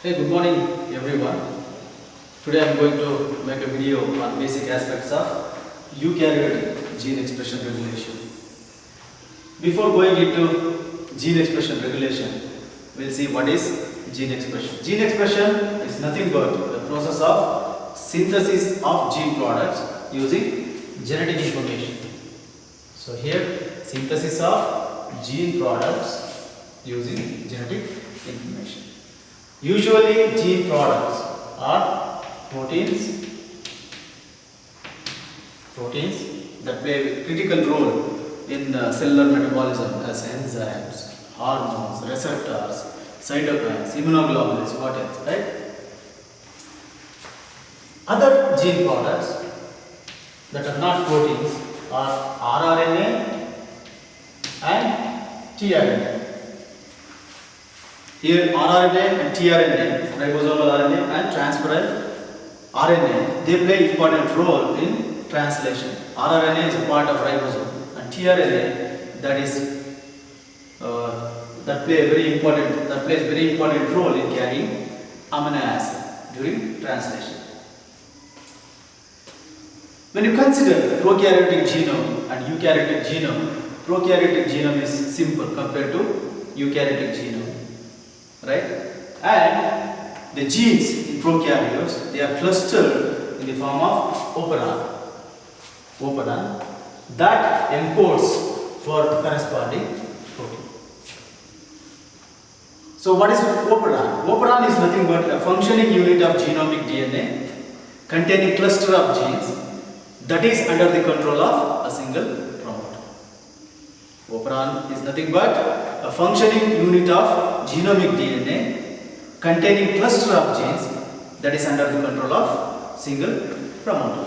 Hey, good morning everyone. Today I am going to make a video on basic aspects of eukaryotic gene expression regulation. Before going into gene expression regulation, we'll see what is gene expression. Gene expression is nothing but the process of synthesis of gene products using genetic information. So here, synthesis of gene products using genetic information. Usually gene products are proteins that play a critical role in cellular metabolism as enzymes, hormones, receptors, cytokines, immunoglobulins, what else, right? Other gene products that are not proteins are rRNA and tRNA. Here rRNA and tRNA, ribosomal RNA and transferrin RNA, they play important role in translation. rRNA is a part of ribosome and tRNA that plays very important role in carrying amino acid during translation. When you consider prokaryotic genome and eukaryotic genome, prokaryotic genome is simple compared to eukaryotic genome. Right? And the genes in prokaryotes, they are clustered in the form of operon that encodes for corresponding protein. So what is operon? Operon is nothing but a functioning unit of genomic DNA containing cluster of genes that is under the control of a single promoter. Operon is nothing but a functioning unit of genomic DNA containing cluster of genes that is under the control of single promoter.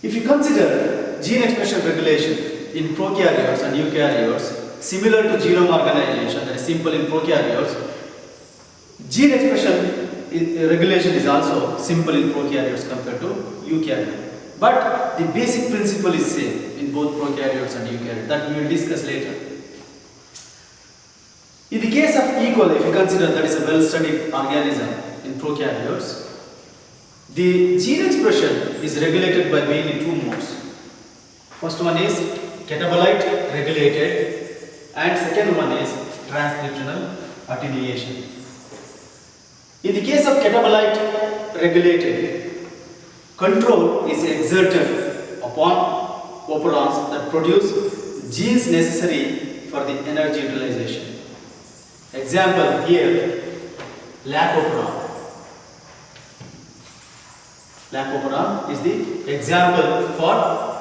If you consider gene expression regulation in prokaryotes and eukaryotes similar to genome organization, that is simple in prokaryotes, gene expression regulation is also simple in prokaryotes compared to eukaryotes. But the basic principle is same in both prokaryotes and eukaryotes, that we will discuss later. In the case of E. coli, if you consider that is a well-studied organism in prokaryotes, the gene expression is regulated by mainly two modes. First one is catabolite regulated and second one is transcriptional attenuation. In the case of catabolite regulated, control is exerted upon operons that produce genes necessary for the energy utilization. Example here, lac-operon. Lac-operon is the example for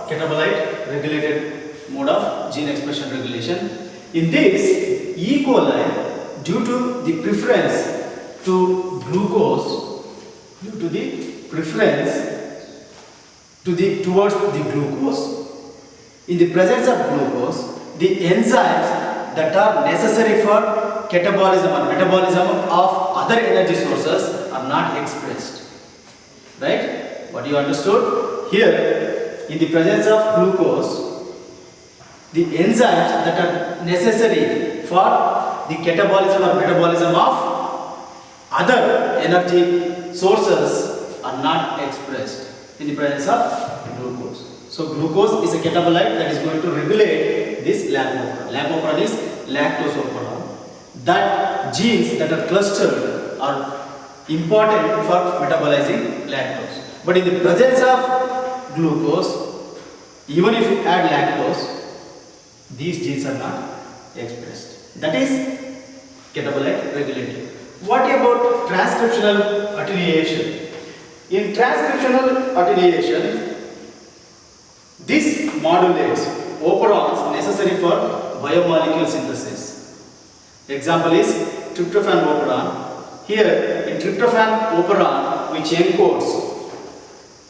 catabolite regulated mode of gene expression regulation. In this, E. coli, due to the preference to glucose, towards the glucose, in the presence of glucose, the enzymes that are necessary for catabolism or metabolism of other energy sources are not expressed. Right? What you understood? Here, in the presence of glucose, the enzymes that are necessary for the catabolism or metabolism of other energy sources are not expressed in the presence of glucose. So glucose is a catabolite that is going to regulate this lac-operon. Lac-operon is lactose operon. That genes that are clustered are important for metabolizing lactose. But in the presence of glucose, even if you add lactose, these genes are not expressed. That is catabolite regulated. What about transcriptional attenuation? In transcriptional attenuation, this modulates operons necessary for biomolecule synthesis. Example is tryptophan operon. Here in tryptophan operon, which encodes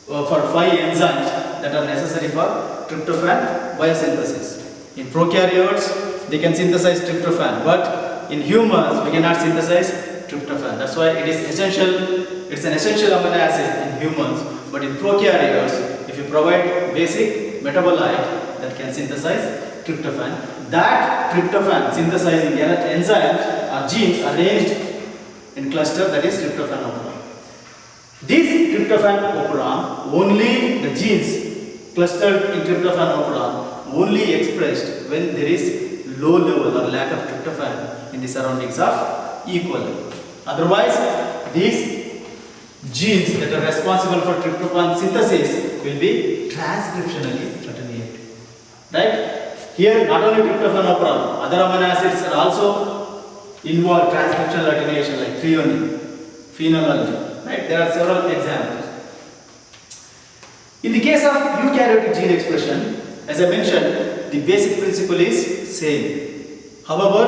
for 5 enzymes that are necessary for tryptophan biosynthesis. In prokaryotes, they can synthesize tryptophan, but in humans, we cannot synthesize tryptophan. That's why it is essential. It's an essential amino acid in humans, but in prokaryotes, if you provide basic metabolite that can synthesize tryptophan, that tryptophan synthesizing enzymes are genes arranged in cluster, that is tryptophan operon. This tryptophan operon, only the genes clustered in tryptophan operon only expressed when there is low level or lack of tryptophan in the surroundings of E. coli. Otherwise, these genes that are responsible for tryptophan synthesis will be transcriptionally attenuated. Right? Here, not only tryptophan operon, other amino acids are also involved transcriptional attenuation like threonine, phenylalanine. Right? There are several examples. In the case of eukaryotic gene expression, as I mentioned, the basic principle is same. However,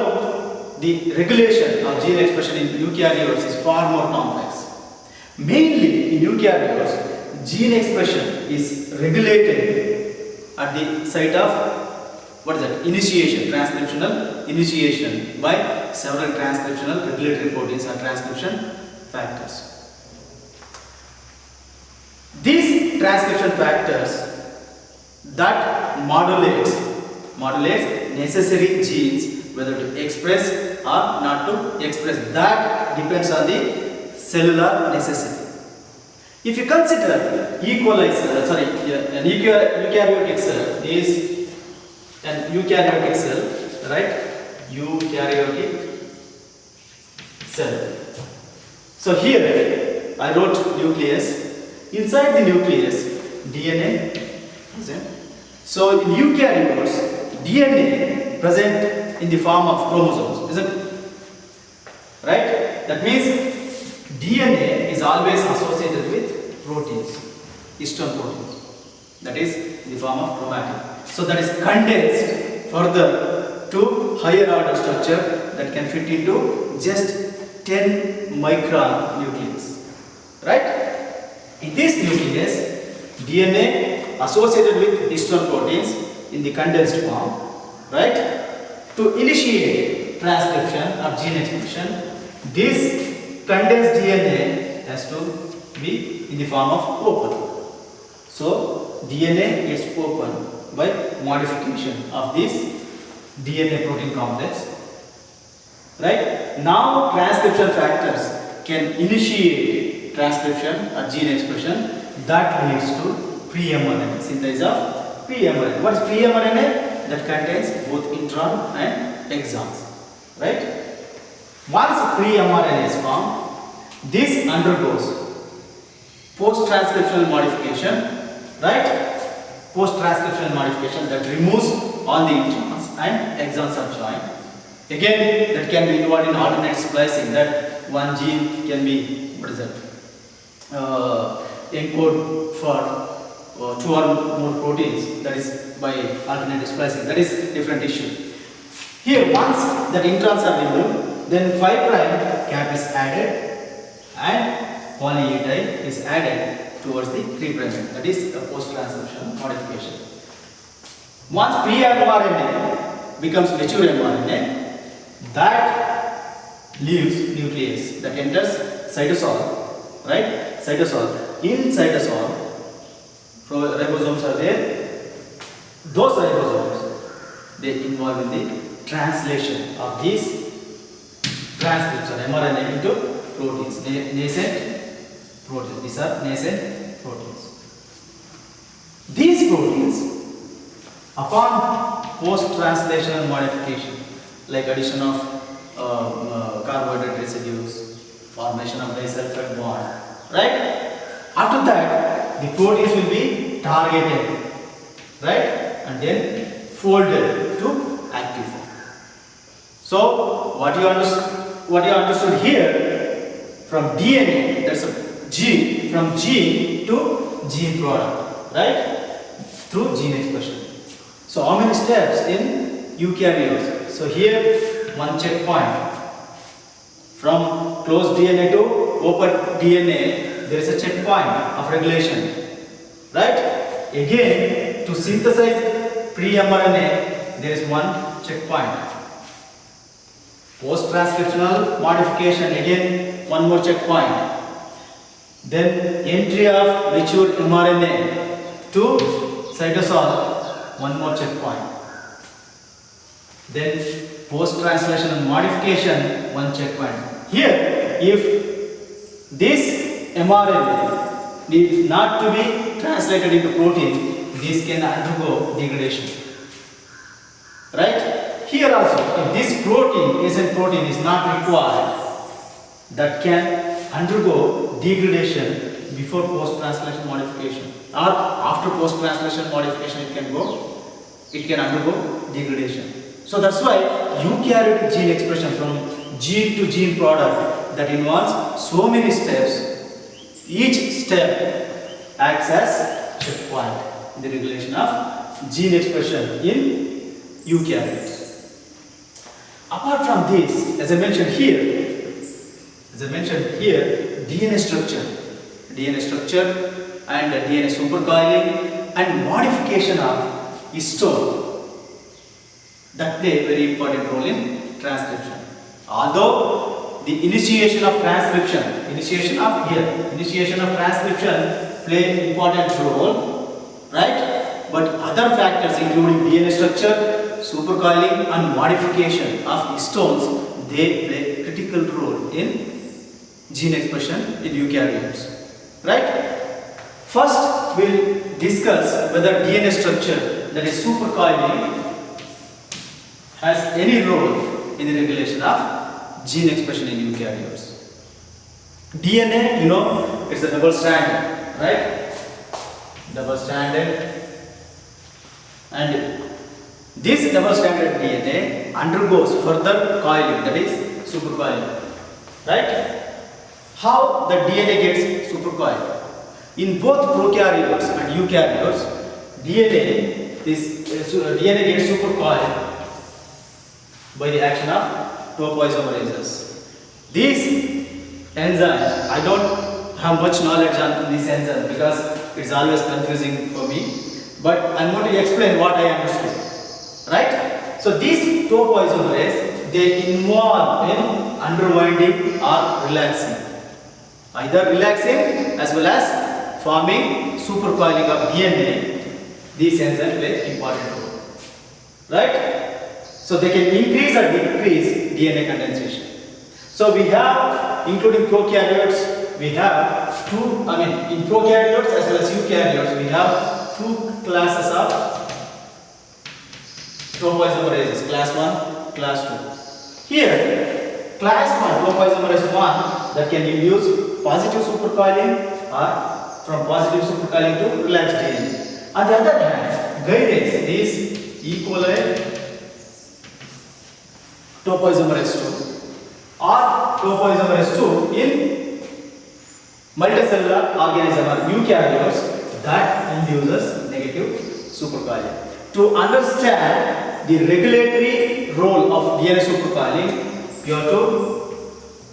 the regulation of gene expression in eukaryotes is far more complex. Mainly in eukaryotes, gene expression is regulated at the site of initiation, transcriptional initiation by several transcriptional regulatory proteins or transcription factors. These transcription factors that modulates necessary genes whether to express or not to express, that depends on the cellular necessity. If you consider an eukaryotic cell is an eukaryotic cell, right? Eukaryotic cell. So here I wrote nucleus. Inside the nucleus, DNA present. So in eukaryotes, DNA present in the form of chromosomes, isn't it? Right? That means DNA is always associated with proteins, histone proteins. That is in the form of chromatin. So that is condensed further to higher order structure that can fit into just 10 micron nucleus. Right? In this nucleus, DNA associated with histone proteins in the condensed form, right? To initiate transcription or gene expression, this condensed DNA has to be in the form of open. So DNA gets open by modification of this DNA protein complex. Right? Now transcription factors can initiate transcription or gene expression that leads to pre-mRNA, synthesis of pre-mRNA. What is pre-mRNA? That contains both intron and exons. Right? Once pre-mRNA is formed, this undergoes post-transcriptional modification, right? Post-transcriptional modification that removes all the introns and exons are joined. Again, that can be involved in alternate splicing, that one gene can be, encode for two or more proteins, that is by alternate splicing. That is different issue. Here, once that introns are removed, then 5' cap is added and poly A type is added towards the 3' end. That is a post-transcription modification. Once pre-mRNA becomes mature mRNA, that leaves nucleus, that enters cytosol, right? Cytosol. In cytosol, ribosomes are there. Those ribosomes, they involve in the translation of these transcripts of mRNA into proteins, nascent proteins. These are nascent proteins. These proteins, upon post-translational modification, like addition of carbohydrate residues, formation of disulfide bond, right? After that, the proteins will be targeted, right? And then folded to active form. So, what you understood here, from DNA, that's a gene, from gene to gene product, right? Through gene expression. So, how many steps in eukaryotes? So, here one checkpoint. From closed DNA to open DNA, there is a checkpoint of regulation, right? Again, to synthesize pre-mRNA, there is one checkpoint. Post-transcriptional modification, again one more checkpoint. Then entry of mature mRNA to cytosol, one more checkpoint. Then post-translation and modification, one checkpoint. Here, if this mRNA needs not to be translated into protein, this can undergo degradation. Right? Here also, if this protein is not required, that can undergo degradation before post-translation modification, or after post-translation modification it can undergo degradation. So that's why eukaryotic gene expression from gene to gene product that involves so many steps, each step acts as checkpoint in the regulation of gene expression in eukaryotes. Apart from this, as I mentioned here, DNA structure and DNA supercoiling and modification of histone that play a very important role in transcription. Although the initiation of transcription play important role, right? But other factors including DNA structure, supercoiling and modification of histones, they play critical role in gene expression in eukaryotes, right? First, we'll discuss whether DNA structure, that is supercoiling, has any role in the regulation of gene expression in eukaryotes. DNA, it's a double stranded, right? Double stranded, and this double stranded DNA undergoes further coiling, that is supercoiling, right? How the DNA gets supercoiled? In both prokaryotes and eukaryotes, DNA gets supercoiled by the action of topoisomerases. These enzymes, I don't have much knowledge on these enzymes because it's always confusing for me, but I'm going to explain what I understood, right? So these topoisomerase, they involve in unwinding or relaxing, either relaxing as well as forming supercoiling of DNA. These enzymes play important role, right? So they can increase or decrease DNA condensation. So we have, including prokaryotes, we have in prokaryotes as well as eukaryotes, we have two classes of topoisomerases, class 1, class 2. Here, class 1, topoisomerase 1, that can induce positive supercoiling or from positive supercoiling to relaxed DNA. On the other hand, guidance is E. coli topoisomerase 2 or topoisomerase 2 in multicellular organism or eukaryotes that induces negative supercoiling. To understand the regulatory role of DNA supercoiling, you have to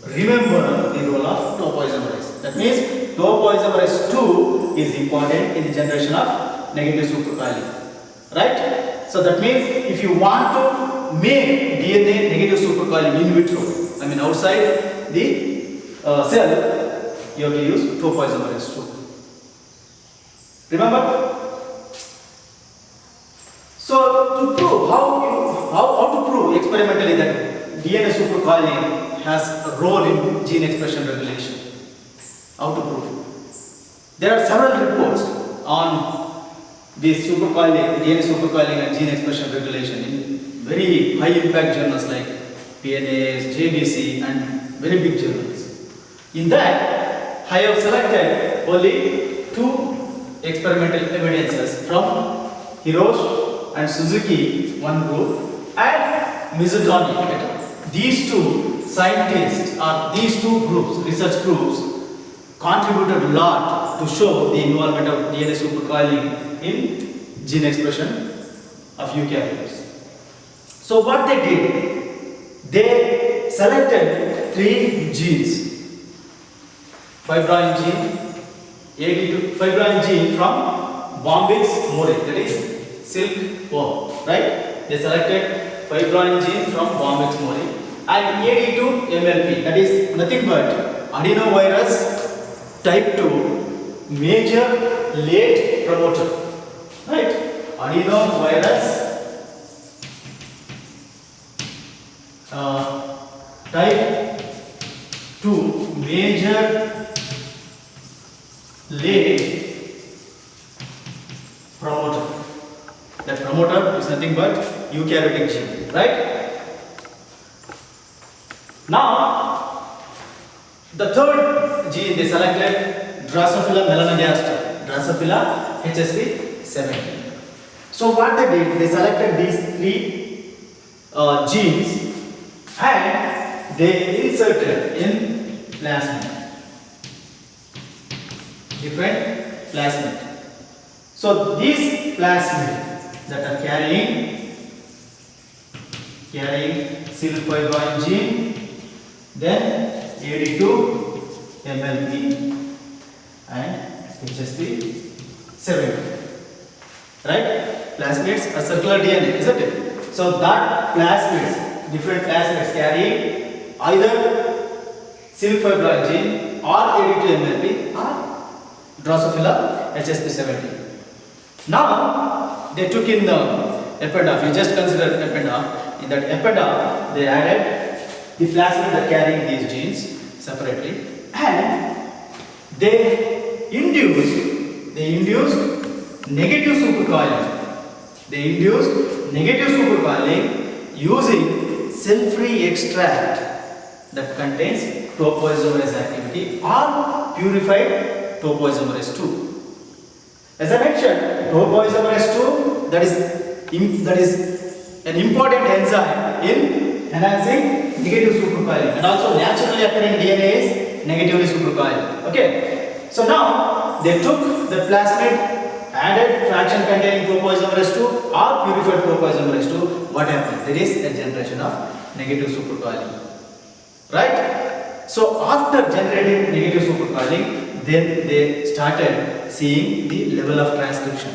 remember the role of topoisomerase. That means topoisomerase 2 is important in the generation of negative supercoiling, right? So that means if you want to make DNA negative supercoiling in vitro, outside the cell, you have to use topoisomerase 2. Remember? So to prove how to prove experimentally that DNA supercoiling has a role in gene expression regulation. How to prove? There are several reports on this DNA supercoiling and gene expression regulation in very high impact journals like PNAS, JBC and very big journals. In that, I have selected only two experimental evidences from Hiroshi and Suzuki, one group, and Mizutani et al. These two scientists or these two groups, research groups, contributed a lot to show the involvement of DNA supercoiling in gene expression of eukaryotes. So what they did, they selected 3 genes: fibrin gene from Bombyx mori, that is silkworm, right? They selected fibrin gene from Bombyx mori, and AD2-MLP, that is nothing but adenovirus type 2 major late promoter, right? Adenovirus type 2 major late promoter. That promoter is nothing but eukaryotic gene, right? Now, the third gene they selected, Drosophila melanogaster, Drosophila HSP70. So what they did, they selected these three genes and they inserted in plasmid, different plasmid. So these plasmid that are carrying silfibroin gene, then AD2, MLP and HSP70. Right? Plasmids are circular DNA, isn't it? So that plasmids, different plasmids carry either silfibroin gene or AD2-MLP or Drosophila HSP70. Now they took in the epidaph. You just consider epidaph. In that epidaph, they added the plasmid that carrying these genes separately, and they induced negative supercoiling. They induced negative supercoiling using cell-free extract that contains topoisomerase activity or purified topoisomerase 2. As I mentioned, topoisomerase 2 that is an important enzyme in enhancing negative supercoiling, and also naturally occurring DNA is negatively supercoiled. Okay, so now they took the plasmid, added fraction containing topoisomerase 2 or purified topoisomerase 2. What happened? There is a generation of negative supercoiling, right? So after generating negative supercoiling, then they started seeing the level of transcription,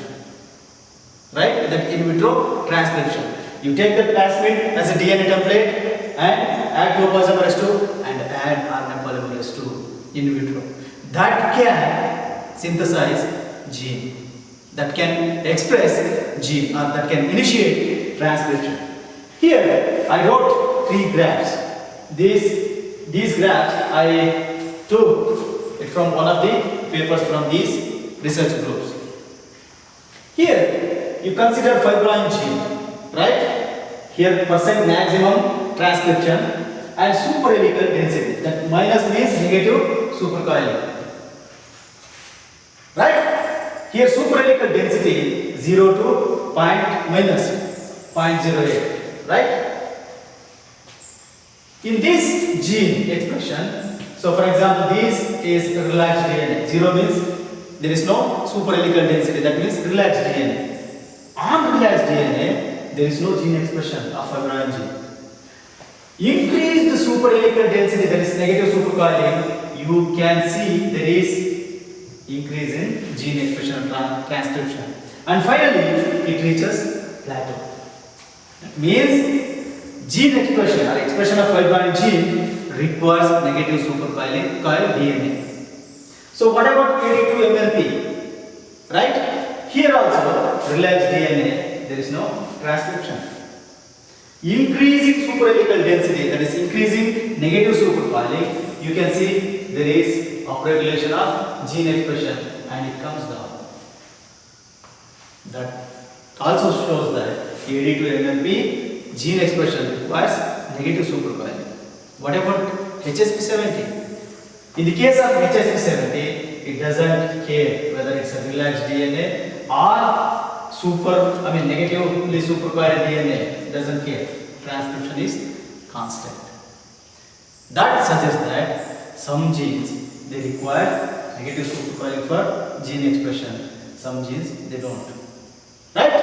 right? That in vitro transcription. You take the plasmid as a DNA template and add topoisomerase 2 and add RNA polymerase 2 in vitro. That can synthesize gene, that can express gene, or that can initiate transcription. Here I wrote 3 graphs. These graphs I took it from one of the papers from these research groups. Here you consider fibroin gene, right? Here percent maximum transcription and superhelical density. That minus means negative supercoiling, right? Here superhelical density 0 to minus 0.08, right? In this gene expression, so for example, this is relaxed DNA. 0 means there is no superhelical density, that means relaxed DNA. On relaxed DNA, there is no gene expression of fibroin gene. Increased superhelical density, that is negative supercoiling, you can see there is increase in gene expression and transcription. And finally, it reaches plateau. That means gene expression or expression of fibroin gene requires negative supercoiling DNA. So what about AD2-MLP? Right? Here also, relaxed DNA, there is no transcription. Increasing superhelical density, that is increasing negative supercoiling, you can see there is upregulation of gene expression and it comes down. That also shows that AD2-MLP gene expression requires negative supercoiling. What about HSP70? In the case of HSP70, it doesn't care whether it's a relaxed DNA or negatively supercoiled DNA. It doesn't care. Transcription is constant. That suggests that some genes they require negative supercoiling for gene expression. Some genes they don't. Right?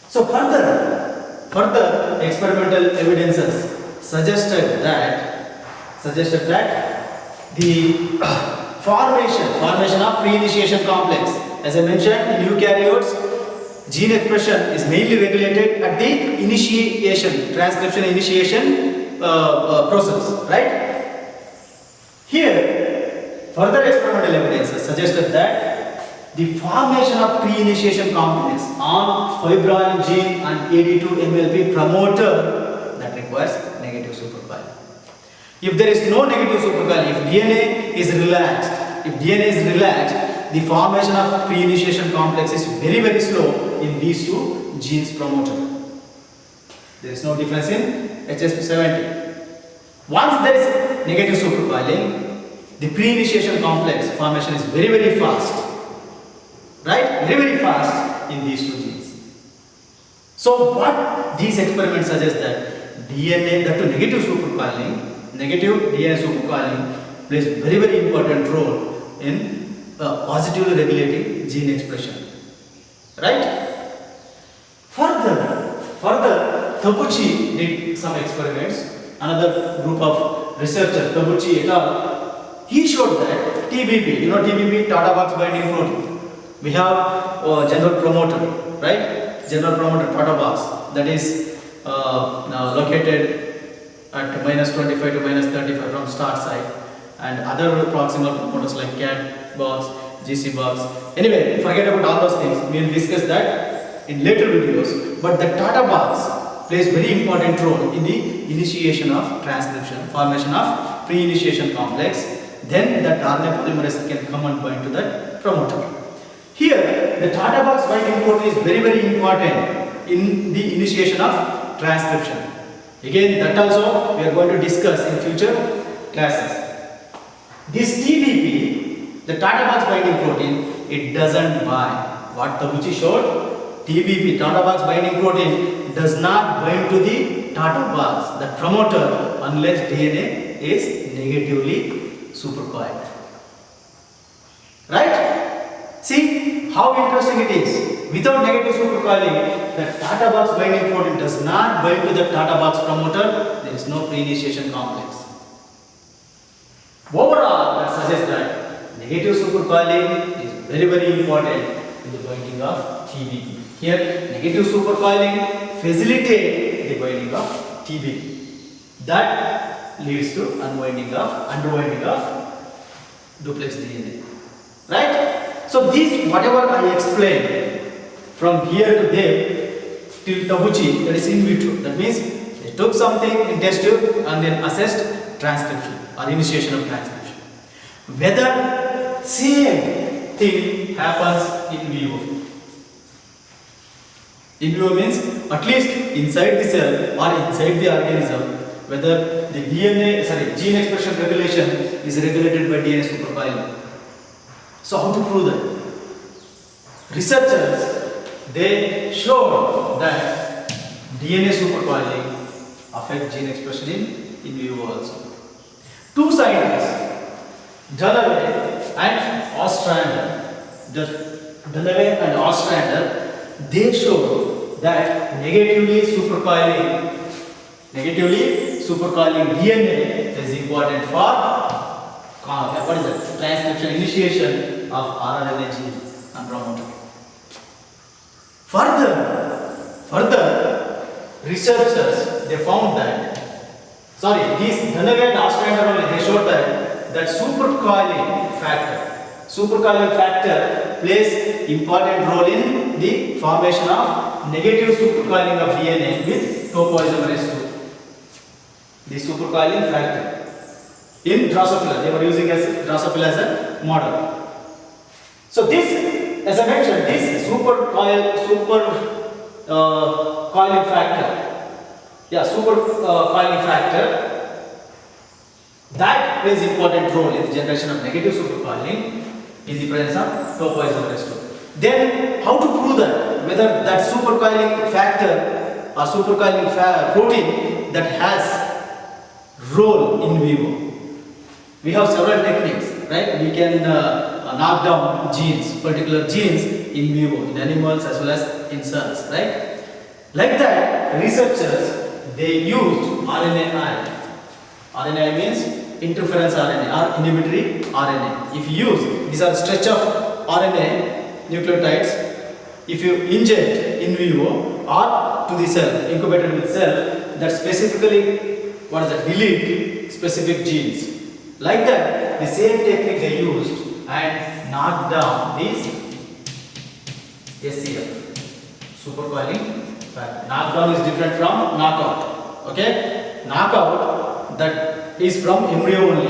So further experimental evidences suggested that the formation of pre-initiation complex, as I mentioned, in eukaryotes, gene expression is mainly regulated at the initiation, transcription initiation process, right? Here, further experimental evidences suggested that the formation of pre-initiation complex on fibroin gene and AD2-MLP promoter, requires negative supercoiling. If there is no negative supercoiling, if DNA is relaxed, the formation of pre-initiation complex is very, very slow in these two genes promoter. There is no difference in HSP70. Once there is negative supercoiling, the pre-initiation complex formation is very, very fast. Right? Very, very fast in these two genes. So what these experiments suggest that DNA, that to negative DNA supercoiling plays very, very important role in positively regulating gene expression. Right? Further, Tabuchi did some experiments. Another group of researchers, Tabuchi et al., he showed that TBP, you know TBP, Tata box binding protein. We have general promoter, right? General promoter Tata box, that is located at -25 to -35 from start site, and other proximal promoters like CAT box, GC box. Anyway, forget about all those things. We will discuss that in later videos. But the Tata box plays very important role in the initiation of transcription, formation of pre-initiation complex. Then that RNA polymerase can come and bind to that promoter. Here, the Tata box binding protein is very, very important in the initiation of transcription. Again, that also we are going to discuss in future classes. This TBP, the Tata box binding protein, it doesn't bind. What Tabuchi showed, TBP, Tata box binding protein, does not bind to the Tata box, the promoter, unless DNA is negatively supercoiled. Right? See how interesting it is. Without negative supercoiling, the Tata box binding protein does not bind to the Tata box promoter. There is no pre-initiation complex. Overall, that suggests that negative supercoiling is very, very important in the binding of TBP. Here, negative supercoiling facilitates the binding of TBP. That leads to unwinding of duplex DNA. Right? So this, whatever I explained from here to there till Tabuchi, that is in vitro. That means they took something in test tube and then assessed transcription or initiation of transcription. Whether same thing happens in vivo. In vivo means at least inside the cell or inside the organism, whether the gene expression regulation is regulated by DNA supercoiling. So how to prove that? Researchers, they showed that DNA supercoiling affects gene expression in vivo also. Two scientists, Dallaway and Ostrander, they showed that negatively supercoiling DNA is important for transcription initiation of RNA gene and promoter. Further, researchers, they found that, these Dallaway and Ostrander only, they showed that supercoiling factor plays important role in the formation of negative supercoiling of DNA with topoisomerase 2. The supercoiling factor in Drosophila, they were using Drosophila as a model. So this, as I mentioned, this supercoiling factor, that plays important role in the generation of negative supercoiling in the presence of topoisomerase 2. Then, how to prove that? Whether that supercoiling factor or supercoiling protein that has role in vivo. We have several techniques, right? We can knock down genes, particular genes in vivo, in animals as well as in cells, right? Like that, researchers, they used RNAi. RNAi means interference RNA or inhibitory RNA. If you use, these are stretch of RNA nucleotides, if you inject in vivo or to the cell, incubated with cell, that specifically, delete specific genes. Like that, the same technique they used and knocked down these SCF, supercoiling factor. Knockdown is different from knockout. Okay? knockout that is from embryo only.